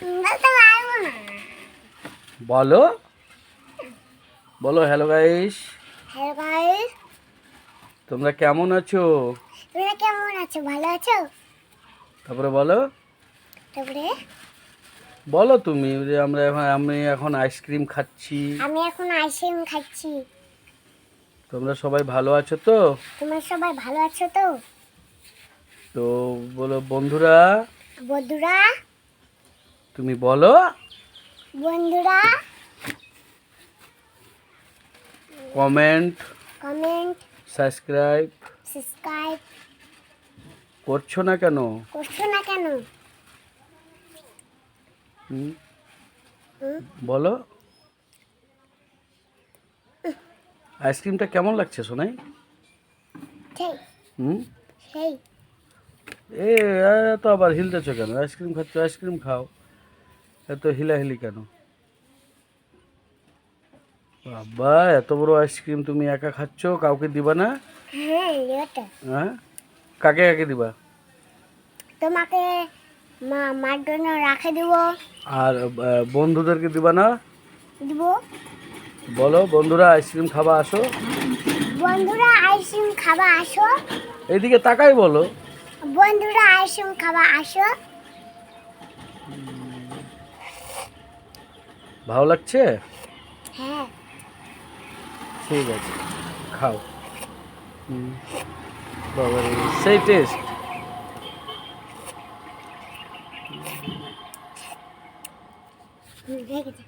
বলতে পারবো না। বলো বলো হ্যালো গাইস, হ্যালো গাইস, তোমরা কেমন আছো? তোমরা কেমন আছো? ভালো আছো? তারপরে বলো তারপরে বলো তুমি যে আমি এখন আইসক্রিম খাচ্ছি। আমি এখন আইসক্রিম খাচ্ছি। তোমরা সবাই ভালো আছো তো? তোমরা সবাই ভালো আছো তো? তো বলো বন্ধুরা, বন্ধুরা তুমি বলো বন্ধুরা কমেন্ট কমেন্ট সাবস্ক্রাইব সাবস্ক্রাইব করছো না কেন? করছো না কেন? হুম, হুম? বলো আইসক্রিমটা কেমন লাগছে সোনাই? সেই হুম, সেই এ তো আবার হিলতেছো কেন? আইসক্রিম খাচ্ছ, আইসক্রিম খাও, এত হিলাহিলি কেন? বাবা এত বড় আইসক্রিম তুমি একা খাচ্ছ, কাউকে দিবা না? হ্যাঁ এটা হ্যাঁ, কাকে কাকে দিবা? তোমাকে মার জন্য রাখে দিব। আর বন্ধুদেরকে দিবা না? দিব। বলো বন্ধুরা আইসক্রিম খাবা আসো। বন্ধুরা আইসক্রিম খাবা আসো। এইদিকে তাকাই বলো। বন্ধুরা আইসক্রিম খাবা আসো। ভালো লাগছে? হ্যাঁ। ঠিক আছে, খাও। হুম, বাবা সেই টেস্ট। হয়ে গেছে।